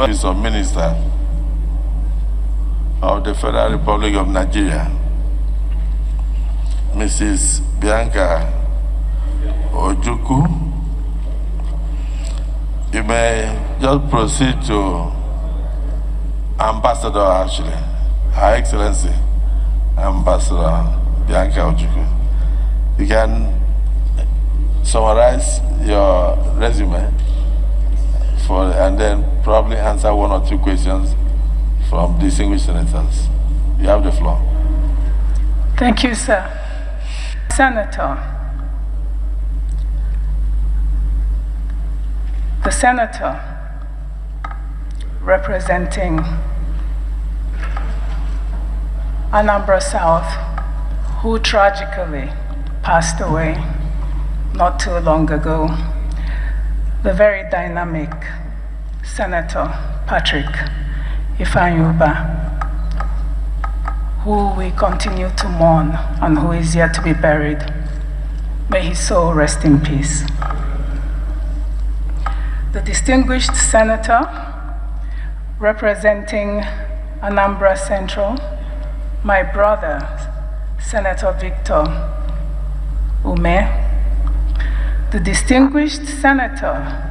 Office of Minister of the Federal Republic of Nigeria, Mrs. Bianca Ojukwu. You may just proceed to Ambassador, actually, Her Excellency, Ambassador Bianca Ojukwu. You can summarize your resume and then probably answer one or two questions from distinguished senators. You have the floor. Thank you, sir. Senator. The senator representing Anambra South, who tragically passed away not too long ago, the very dynamic Senator Patrick Ifeanyi, who we continue to mourn and who is yet to be buried. May his soul rest in peace. The distinguished senator representing Anambra Central, my brother, Senator Victor Ume. The distinguished senator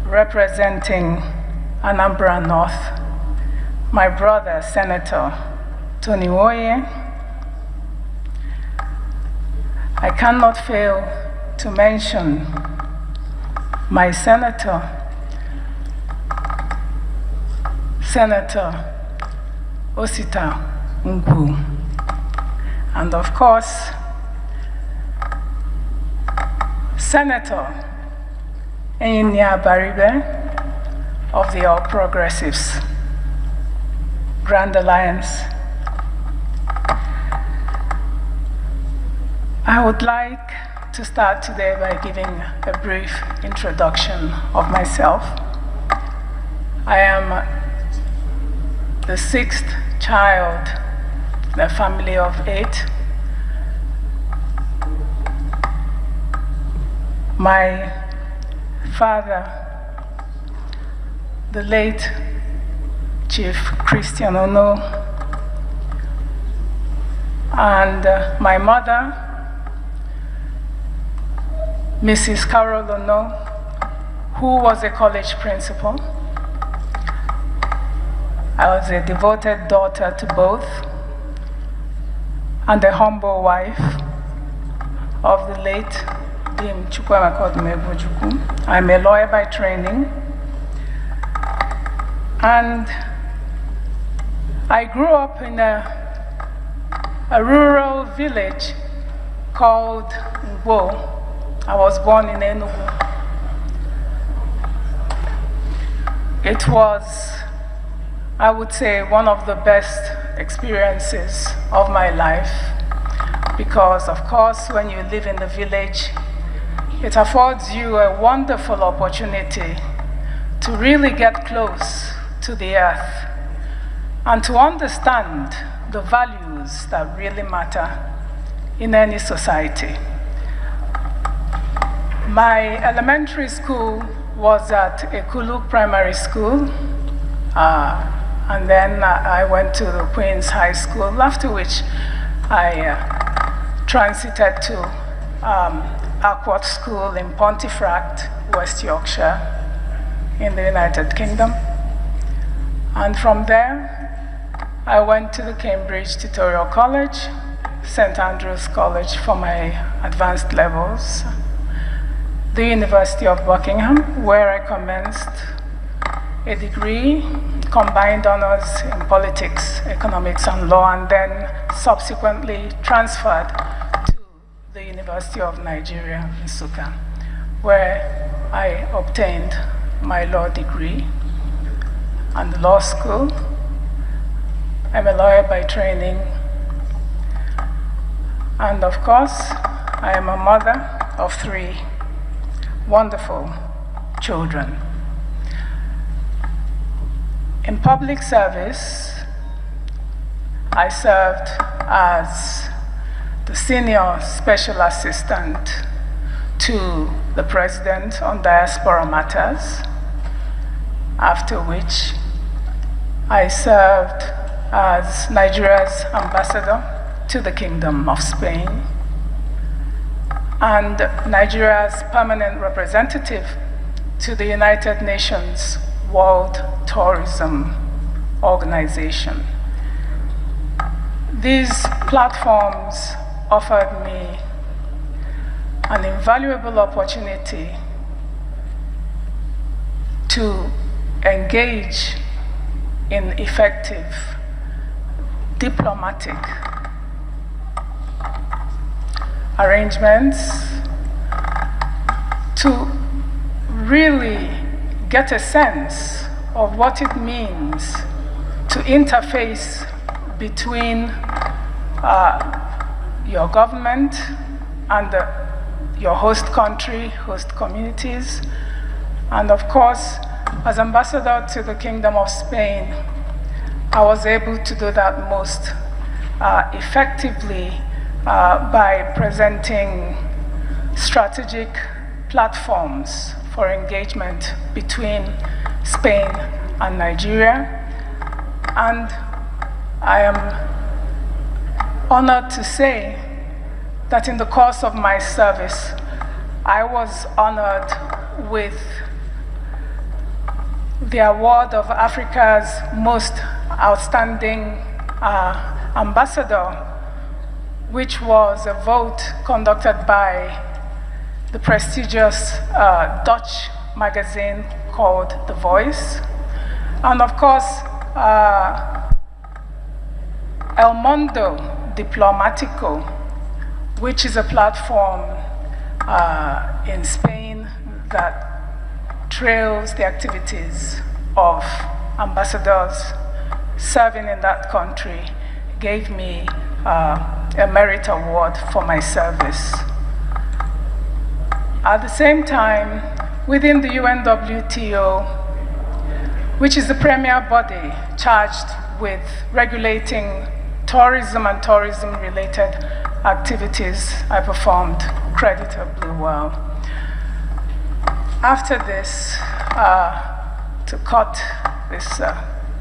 representing Anambra North, my brother, Senator Tony Woye. I cannot fail to mention my senator, Senator Osita Ngwu, and of course, Senator Enyinia Baribe of the All Progressives Grand Alliance. I would like to start today by giving a brief introduction of myself. I am the sixth child in a family of 8. My father, the late Chief Christian Ono, and my mother, Mrs. Carol Ono, who was a college principal. I was a devoted daughter to both, and a humble wife of the late Dim Ojukwu. I'm a lawyer by training, and I grew up in a rural village called Igbo. I was born in Enugu. It was, I would say, one of the best experiences of my life because, of course, when you live in the village, it affords you a wonderful opportunity to really get close to the earth and to understand the values that really matter in any society. My elementary school was at Ekulu Primary School, and then I went to the Queen's High School, after which I transited to Aquat School in Pontefract, West Yorkshire, in the United Kingdom. And from there, I went to the Cambridge Tutorial College, St. Andrew's College for my advanced levels, the University of Buckingham, where I commenced a degree, combined honors in politics, economics, and law, and then subsequently transferred to the University of Nigeria, Nsukka, where I obtained my law degree and the law school. I'm a lawyer by training, and of course, I am a mother of 3 wonderful children. In public service, I served as the Senior Special Assistant to the President on Diaspora Matters, after which I served as Nigeria's ambassador to the Kingdom of Spain and Nigeria's permanent representative to the United Nations World Tourism Organization. These platforms offered me an invaluable opportunity to engage in effective diplomatic arrangements to really get a sense of what it means to interface between your government and your host country, host communities. And of course, as ambassador to the Kingdom of Spain, I was able to do that most effectively by presenting strategic platforms for engagement between Spain and Nigeria. And I am honored to say that in the course of my service, I was honored with the award of Africa's most outstanding ambassador, which was a vote conducted by the prestigious Dutch magazine called The Voice. And of course, El Mundo Diplomatico, which is a platform in Spain that trails the activities of ambassadors serving in that country, gave me a merit award for my service. At the same time, within the UNWTO, which is the premier body charged with regulating tourism and tourism-related activities, I performed creditably well. After this, to cut this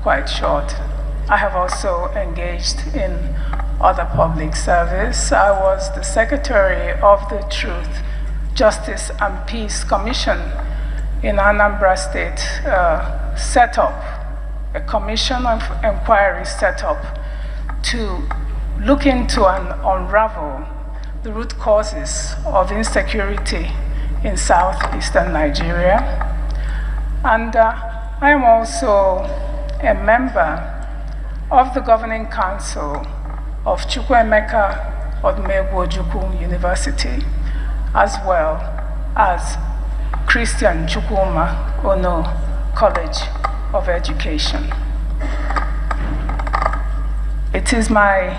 quite short, I have also engaged in other public service. I was the secretary of the Truth, Justice and Peace Commission in Anambra State, set up a commission of inquiry set up to look into and unravel the root causes of insecurity in southeastern Nigeria. And I am also a member of the governing council of Chukwuemeka Odumegwu Ojukwu University, as well as Christian Chukwuma Ono College of Education. It is my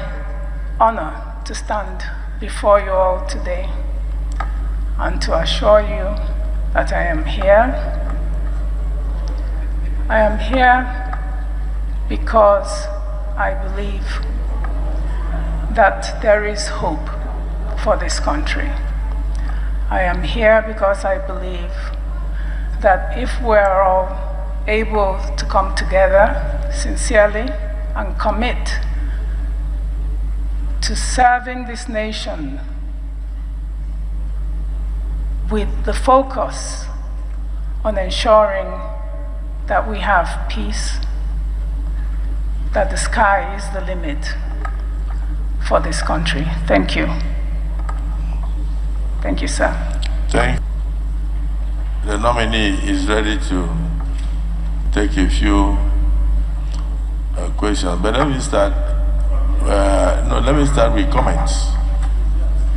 honor to stand before you all today and to assure you that I am here. I am here because I believe that there is hope for this country. I am here because I believe that if we're all able to come together sincerely and commit to serving this nation with the focus on ensuring that we have peace, that the sky is the limit for this country. Thank you. Thank you, sir. Thank you. The nominee is ready to take a few questions, but let me start. Let me start with comments.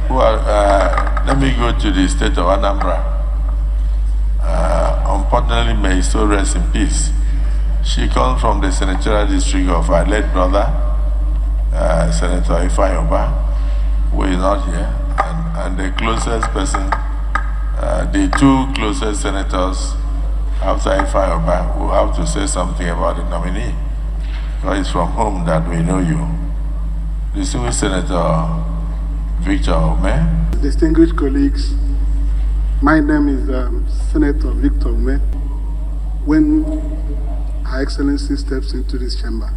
Let me go to the state of Anambra. Unfortunately, may his soul rest in peace. She comes from the senatorial district of our late brother, Senator Ifeanyi, who is not here, and the closest person, the two closest senators after Ifeanyi who have to say something about the nominee, because it's from whom that we know you. Distinguished Senator Victor Ume. Distinguished colleagues, my name is Senator Victor Ume. when Her Excellency steps into this chamber.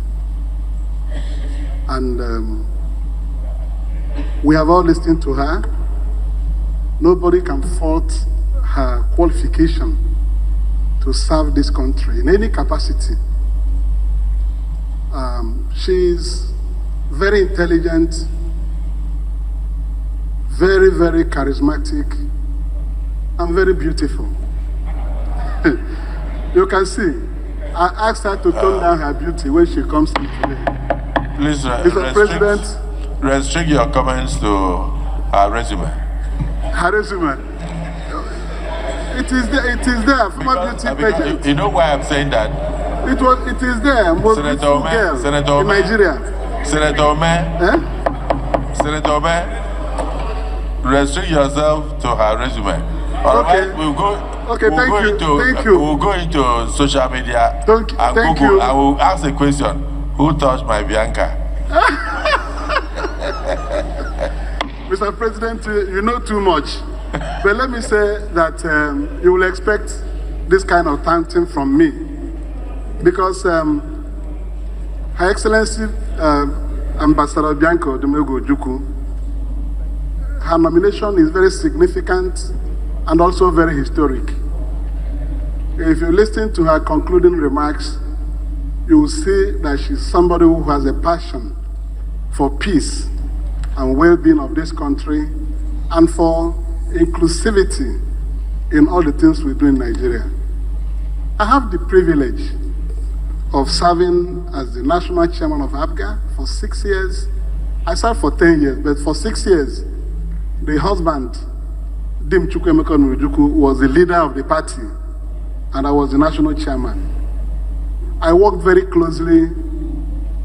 And we have all listened to her. Nobody can fault her qualification to serve this country in any capacity. She's very intelligent, very, very charismatic, and very beautiful. You can see, I asked her to tone down her beauty when she comes in today. Please, Mr. President, restrict your comments to her resume. Her resume. It is there, former beauty pageant. You know why I'm saying that? It is there, most beautiful girl in Nigeria. Senator Ome, restrict yourself to her resume. Otherwise, we'll go into social media and Google. I will ask a question: who touched my Bianca? Mr. President, you know too much. But let me say that you will expect this kind of taunting from me, because Her Excellency Ambassador Bianca Ojukwu, her nomination is very significant and also very historic. If you listen to her concluding remarks, you will see that she's somebody who has a passion for peace and well-being of this country and for inclusivity in all the things we do in Nigeria. I have the privilege of serving as the national chairman of ABGA for 6 years. I served for 10 years, but for 6 years, the husband, Dim Chukwuemeka Ojukwu, was the leader of the party, and I was the national chairman. I worked very closely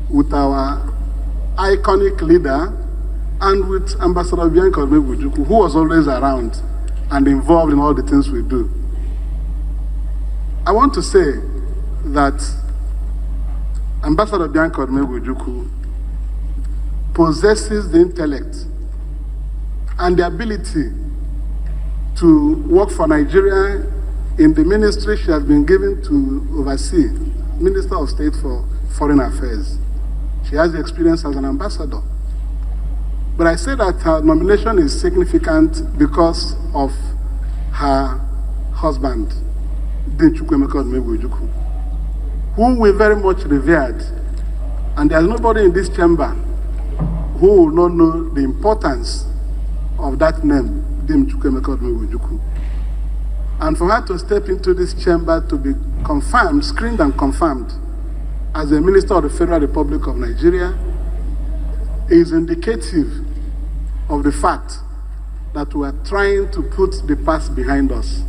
with our iconic leader and with Ambassador Bianca Ojukwu, who was always around and involved in all the things we do. I want to say that Ambassador Bianca Ojukwu possesses the intellect and the ability to work for Nigeria in the ministry she has been given to oversee, Minister of State for Foreign Affairs. She has the experience as an ambassador. But I say that her nomination is significant because of her husband, Chukwuemeka Ojukwu, whom we very much revered. And there's nobody in this chamber who will not know the importance of that name, Dim Chukwuemeka Ojukwu. And for her to step into this chamber to be confirmed, screened and confirmed as a Minister of the Federal Republic of Nigeria is indicative of the fact that we are trying to put the past behind us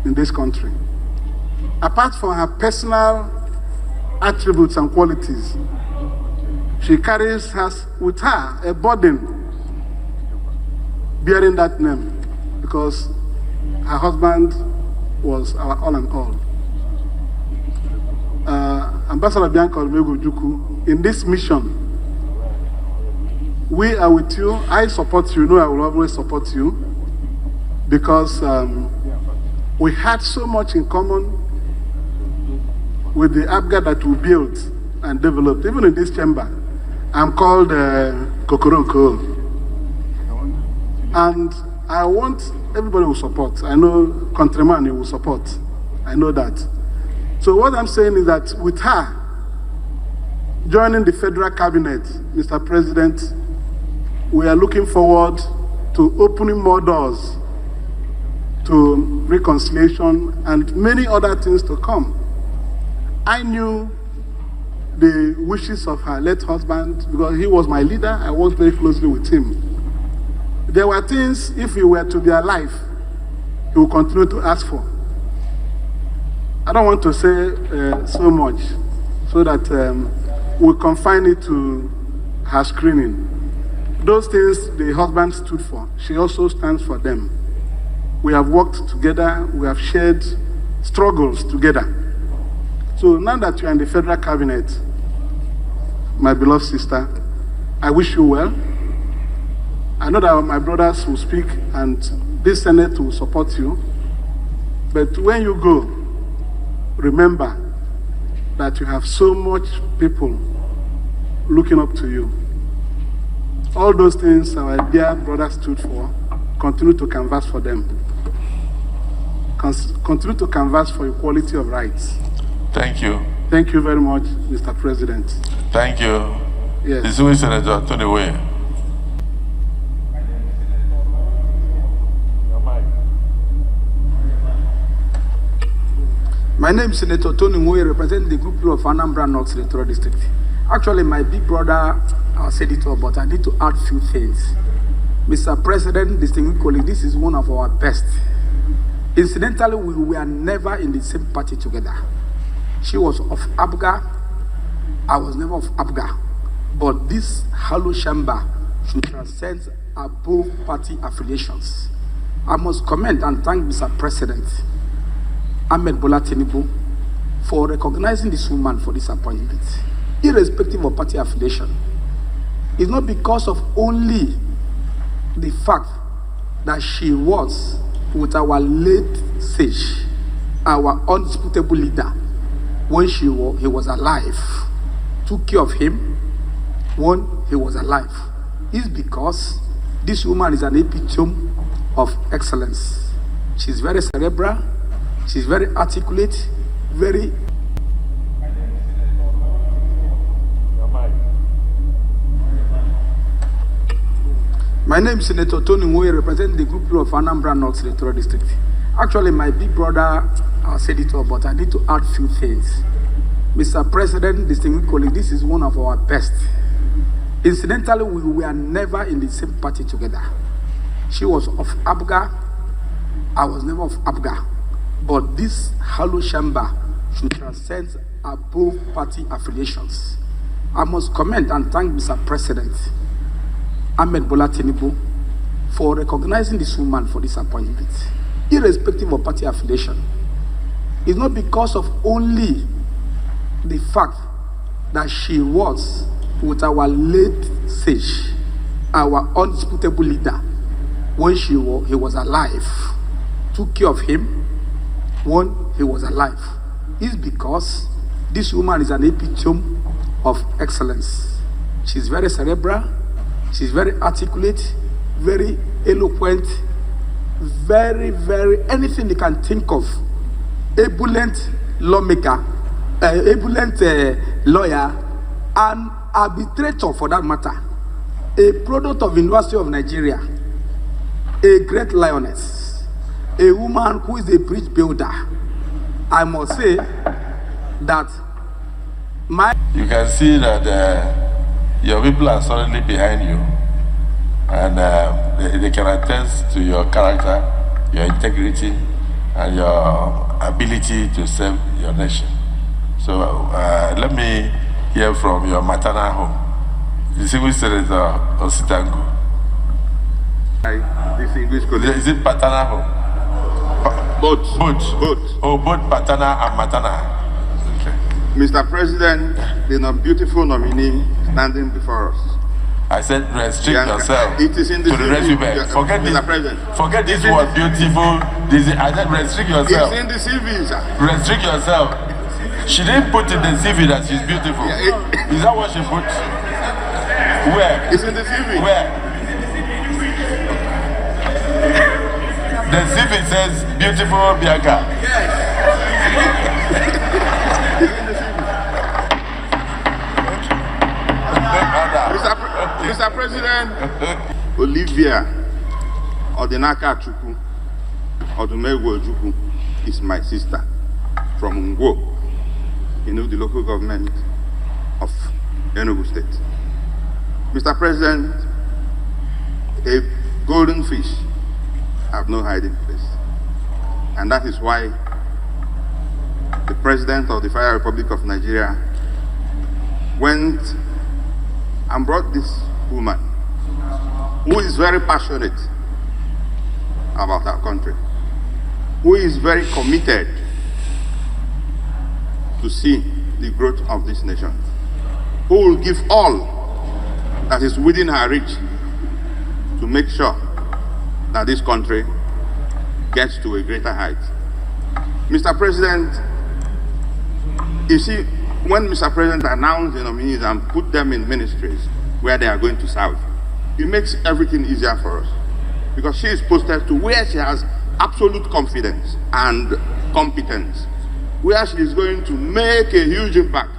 in this country. Apart from her personal attributes and qualities, she carries with her a burden bearing that name, because her husband was our all and all. Ambassador Bianca Ojukwu, in this mission, we are with you. I support you. I will always support you, because we had so much in common with the ABGA that we built and developed. Even in this chamber, I'm called Kokoronko. And I want everybody will support. I know countryman will support. I know that. So what I'm saying is that with her joining the federal cabinet, Mr. President, we are looking forward to opening more doors to reconciliation and many other things to come. I knew the wishes of her late husband because he was my leader. I worked very closely with him. There were things, if he were to be alive, he would continue to ask for. I don't want to say so much so that we'll confine it to her screening. Those things the husband stood for, she also stands for them. We have worked together, we have shared struggles together. So now that you're in the federal cabinet, my beloved sister, I wish you well. I know that my brothers will speak and this Senate will support you. But when you go, remember that you have so much people looking up to you. All those things our dear brother stood for, continue to canvass for them. Continue to canvass for equality of rights. Thank you. Thank you very much, Mr. President. Thank you. Yes. Distinguished Senator Tony Way. My name is Senator Tony Moye, representing the group of Anambra North Senatorial District. Actually, my big brother said it all, but I need to add a few things. Mr. President, distinguished colleague, this is one of our best. Incidentally, we were never in the same party together. She was of Abga, I was never of Abga. But this hollow chamber should transcend above party affiliations. I must commend and thank Mr. President Ahmed Bola Tinubu for recognizing this woman for this appointment, irrespective of party affiliation. It's not because of only the fact that she was with our late sage, our undisputable leader, when he was alive, took care of him when he was alive. It's because this woman is an epitome of excellence. She's very cerebral, she's very articulate, very... My name is Senator Tony Moye, representing the group of Anambra North Senatorial District. Actually, my big brother said it all, but I need to add a few things. Mr. President, distinguished colleague, this is one of our best. Incidentally, we were never in the same party together. She was of Abga, I was never of Abga. But this hollow chamber should transcend above party affiliations. I must commend and thank Mr. President Ahmed Bola Tinubu for recognizing this woman for this appointment, irrespective of party affiliation. It's not because of only the fact that she was with our late sage, our undisputable leader, when he was alive, took care of him when he was alive. It's because this woman is an epitome of excellence. She's very cerebral, she's very articulate, very eloquent, very, anything you can think of. Ebullient lawmaker, ebullient lawyer, and arbitrator for that matter. A product of University of Nigeria, a great lioness, a woman who is a bridge builder. I must say that you can see that your people are solidly behind you, and they can attest to your character, your integrity, and your ability to serve your nation. So let me hear from your maternal home, Distinguished Senator Ositangu. Distinguished colleagues. Is it paternal home? Both. Oh, both paternal and maternal. Okay. Mr. President, the beautiful nominee standing before us. I said restrict Bianca, yourself it is in the to the resume. Forget Mr. this. President. Forget this word beautiful. I said restrict yourself. It's in the CV, sir. Restrict yourself. She didn't put in the CV that she's beautiful. Yeah, Is that what she put? Where? It's in the CV. Where? The CV says beautiful Bianca. Mr. President, Olivia Odinaka Ojukwu, Ojukwu is my sister from Ngwo, the local government of Enugu State. Mr. President, a golden fish have no hiding place. And that is why the President of the Federal Republic of Nigeria went and brought this woman who is very passionate about our country, who is very committed to see the growth of this nation, who will give all that is within her reach to make sure that this country gets to a greater height. Mr. President, You see, when Mr. President announced the nominees and put them in ministries where they are going to serve, it makes everything easier for us. Because she is posted to where she has absolute confidence and competence, where she is going to make a huge impact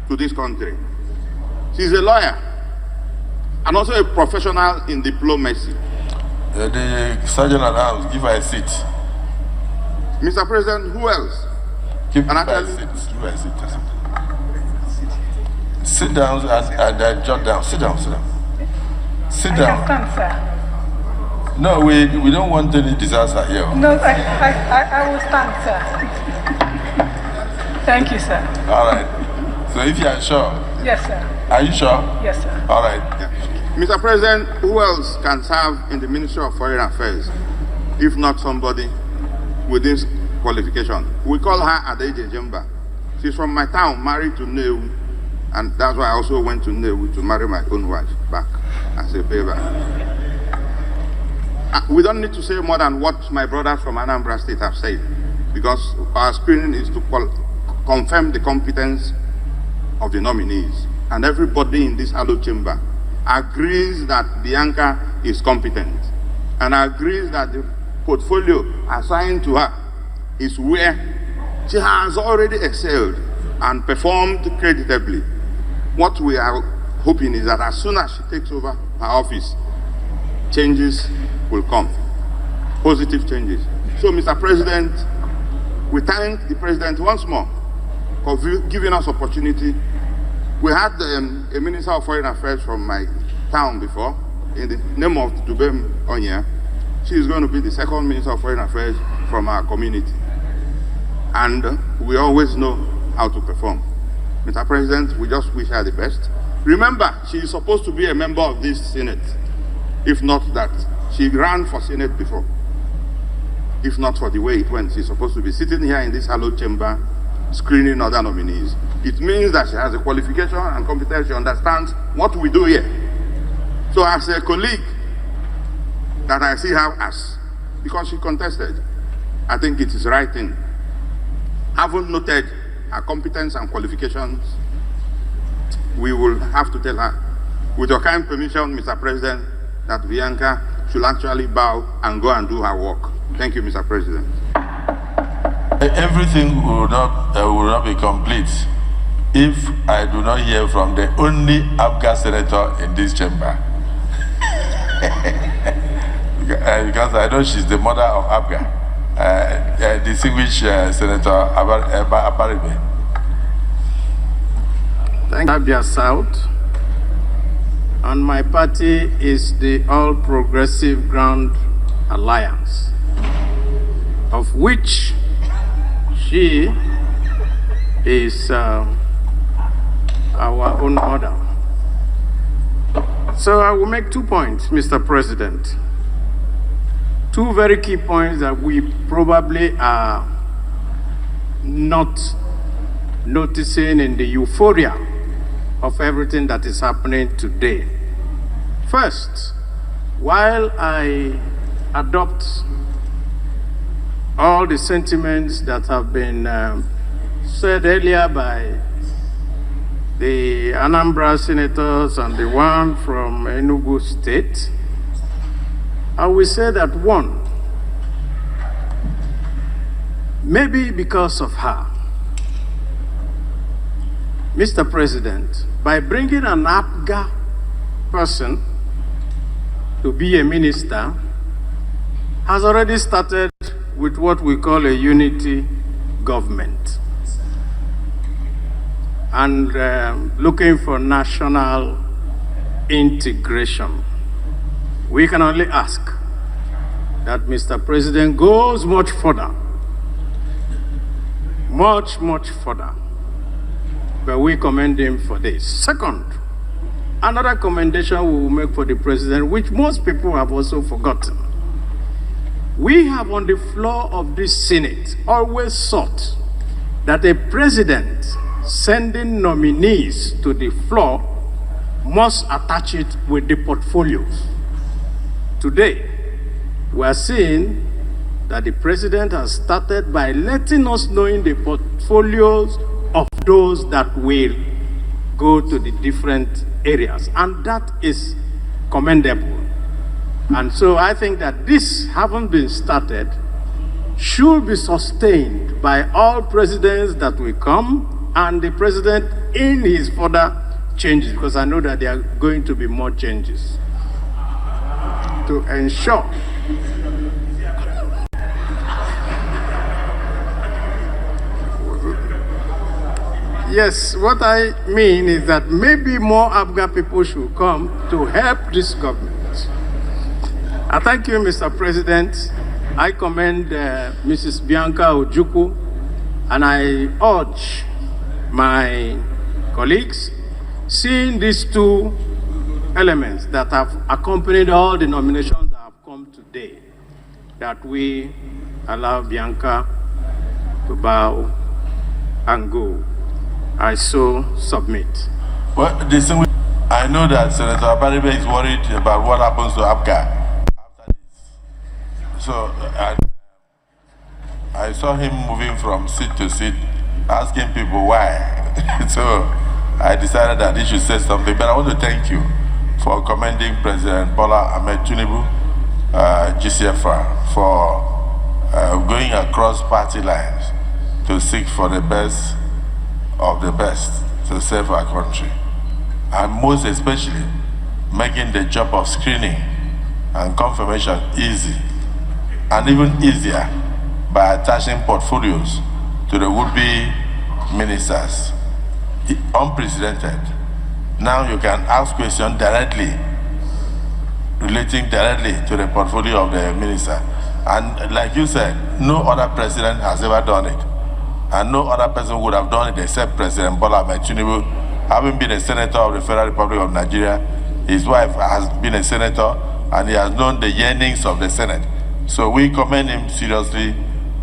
to this country. She's a lawyer and also a professional in diplomacy. The Sergeant at Arms, give her a seat. Mr. President, who else? Give her a seat. Give her a seat. Sit down and jot down. Sit down, sit down. Sit down. I can stand, sir. No, we don't want any disaster here. No, I will stand, sir. Thank you, sir. All right. So if you are sure. Yes, sir. Are you sure? Yes, sir. All right. Yeah. Mr. President, who else can serve in the Ministry of Foreign Affairs, if not somebody with this qualification? We call her Agʻęɲ Jemba. She's from my town, married to Nnewi, and that's why I also went to Nnewi to marry my own wife back as a baby. We don't need to say more than what my brothers from Anambra State have said, because our screening is to confirm the competence of the nominees. And everybody in this hallowed chamber agrees that Bianca is competent and agrees that the portfolio assigned to her is where she has already excelled and performed creditably. What we are hoping is that as soon as she takes over her office, changes will come, positive changes. So, Mr. President, we thank the President once more for giving us opportunity. We had a Minister of Foreign Affairs from my town before, in the name of Dubem Onya. She is going to be the second Minister of Foreign Affairs from our community. And we always know how to perform. Mr. President, we just wish her the best. Remember, she is supposed to be a member of this Senate. If not that, she ran for Senate before. If not for the way it went, she's supposed to be sitting here in this hallowed chamber, screening other nominees. It means that she has a qualification and competence. She understands what we do here. So as a colleague that I see her as, because she contested, I think it is the right thing. Having noted her competence and qualifications, we will have to tell her, with your kind permission, Mr. President, that Bianca should actually bow and go and do her work. Thank you, Mr. President. Everything will not be complete if I do not hear from the only Abga senator in this chamber. Because I know she's the mother of Abga, distinguished Senator Abaribe. Thank you, Abia South. And my party is the All Progressive Grand Alliance, of which she is our own mother. So I will make 2 points, Mr. President. 2 very key points that we probably are not noticing in the euphoria of everything that is happening today. First, while I adopt all the sentiments that have been said earlier by the Anambra senators and the one from Enugu State, I will say that one, maybe because of her, Mr. President, by bringing an Abga person to be a minister, has already started with what we call a unity government and looking for national integration. We can only ask that Mr. President goes much further, much further. But we commend him for this. Second, another commendation we will make for the president, which most people have also forgotten. We have on the floor of this Senate always sought that a president sending nominees to the floor must attach it with the portfolios. Today, we are seeing that the president has started by letting us know in the portfolios of those that will go to the different areas. And that is commendable. And so I think that this, having been started, should be sustained by all presidents that will come and the president in his further changes, because I know that there are going to be more changes to ensure yes, what I mean is that maybe more Abga people should come to help this government. I thank you, Mr. President. I commend Mrs. Bianca Ojukwu, and I urge my colleagues, seeing these two elements that have accompanied all the nominations that have come today, that we allow Bianca to bow and go. I so submit. Well, I know that Senator Abaribe is worried about what happens to Abga after this. So I saw him moving from seat to seat, asking people why. So I decided that he should say something. But I want to thank you for commending President Bola Ahmed Tinubu, GCFR, for going across party lines to seek for the best of the best to save our country, and most especially making the job of screening and confirmation easy, and even easier by attaching portfolios to the would-be ministers. Unprecedented. Now you can ask questions directly, relating directly to the portfolio of the minister. And like you said, no other president has ever done it. And no other person would have done it except President Bola Ahmed Tinubu, having been a senator of the Federal Republic of Nigeria. His wife has been a senator, and he has known the yearnings of the Senate. So we commend him seriously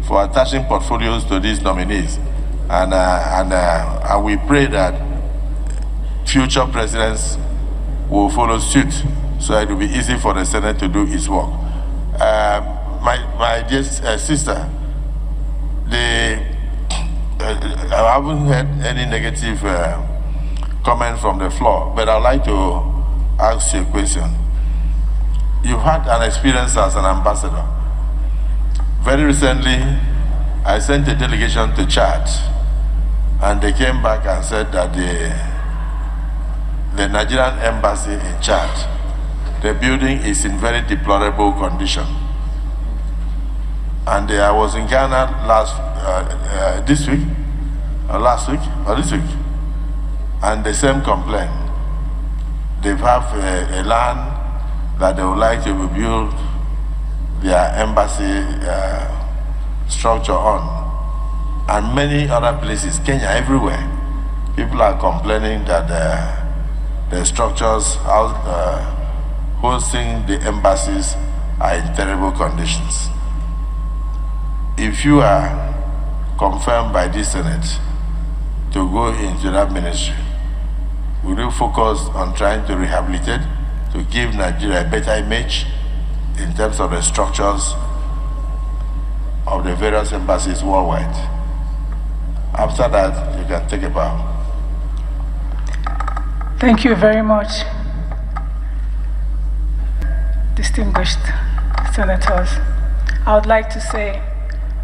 for attaching portfolios to these nominees. And we pray that future presidents will follow suit, so it will be easy for the Senate to do its work. My dear sister, I haven't heard any negative comment from the floor, but I'd like to ask you a question. You've had an experience as an ambassador. Very recently, I sent a delegation to Chad, and they came back and said that the Nigerian embassy in Chad, the building is in very deplorable condition. And I was in Ghana this week, and the same complaint. They have a land that they would like to rebuild their embassy structure on, and many other places, Kenya, everywhere. People are complaining that the structures hosting the embassies are in terrible conditions. If you are confirmed by this Senate to go into that ministry, will you focus on trying to rehabilitate, to give Nigeria a better image in terms of the structures of the various embassies worldwide? After that, you can take a bow. Thank you very much, distinguished senators. I would like to say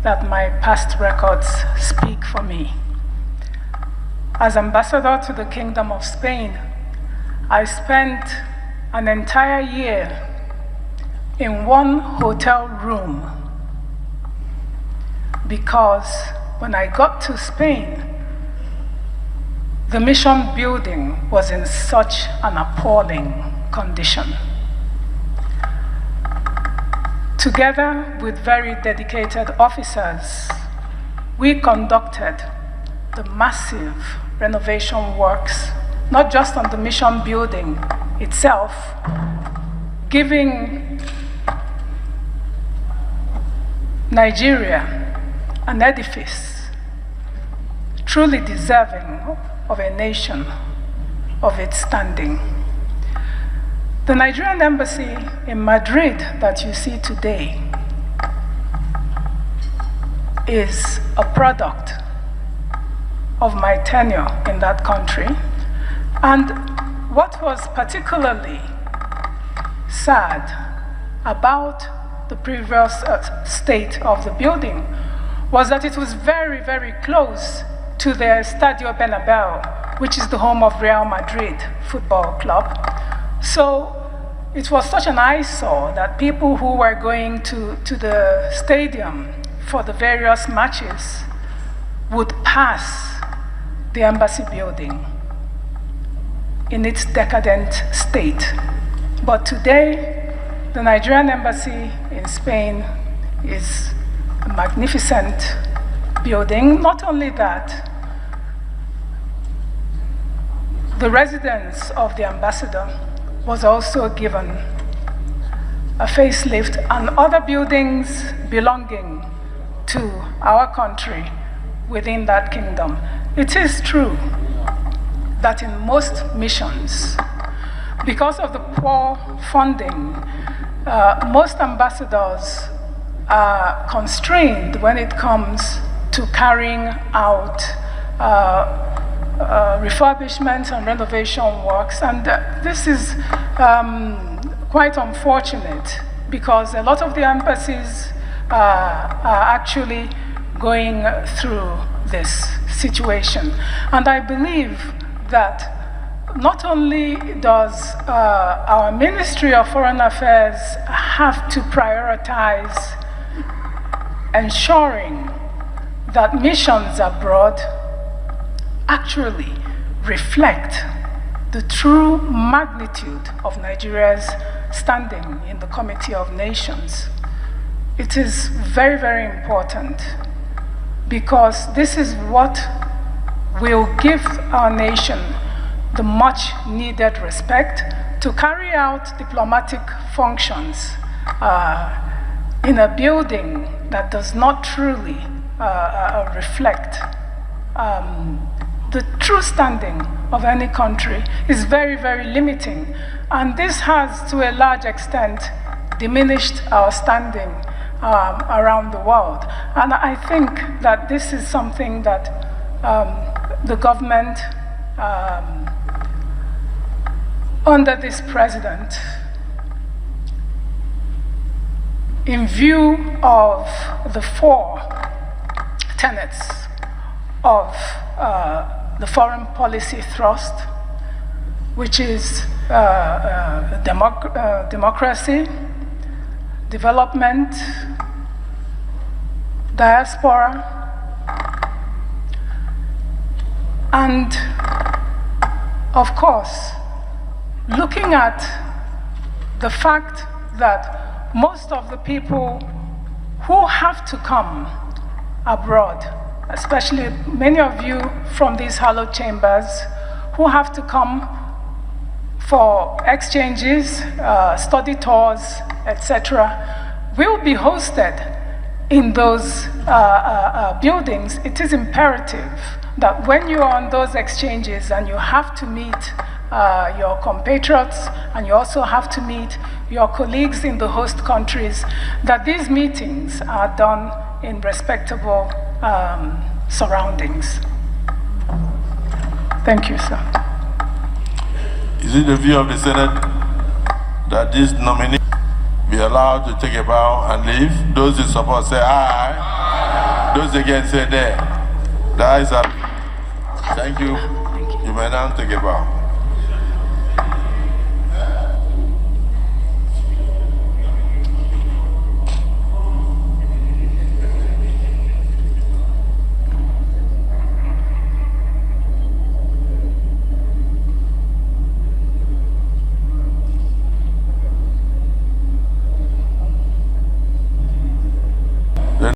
that my past records speak for me. As ambassador to the Kingdom of Spain, I spent an entire year in one hotel room, because when I got to Spain, the mission building was in such an appalling condition. Together with very dedicated officers, we conducted the massive renovation works, not just on the mission building itself, giving Nigeria an edifice truly deserving of a nation of its standing. The Nigerian embassy in Madrid that you see today is a product of my tenure in that country. And what was particularly sad about the previous state of the building was that it was very, very close to the Estadio Bernabeu, which is the home of Real Madrid Football Club. So it was such an eyesore that people who were going to the stadium for the various matches would pass the embassy building in its decadent state. But today, the Nigerian embassy in Spain is a magnificent building. Not only that, the residence of the ambassador was also given a facelift, and other buildings belonging to our country within that kingdom. It is true that in most missions, because of the poor funding, most ambassadors are constrained when it comes to carrying out refurbishment and renovation works. And this is quite unfortunate, because a lot of the embassies are actually going through this situation. And I believe that not only does our Ministry of Foreign Affairs have to prioritize ensuring that missions abroad actually reflect the true magnitude of Nigeria's standing in the Committee of Nations. It is very, very important, because this is what will give our nation the much needed respect to carry out diplomatic functions in a building that does not truly reflect the true standing of any country is very, very limiting. And this has, to a large extent, diminished our standing around the world. And I think that this is something that the government, under this president, in view of the 4 tenets of the foreign policy thrust, which is democracy, development, diaspora, and of course, looking at the fact that most of the people who have to come abroad, especially many of you from these hallowed chambers who have to come for exchanges, study tours, etc., will be hosted in those buildings. It is imperative that when you are on those exchanges and you have to meet your compatriots and you also have to meet your colleagues in the host countries, that these meetings are done in respectable surroundings. Thank you, sir. Is it the view of the Senate that this nominee be allowed to take a bow and leave? Those in support say aye. Aye. Those against say nay. The ayes are. Thank you. You may now take a bow.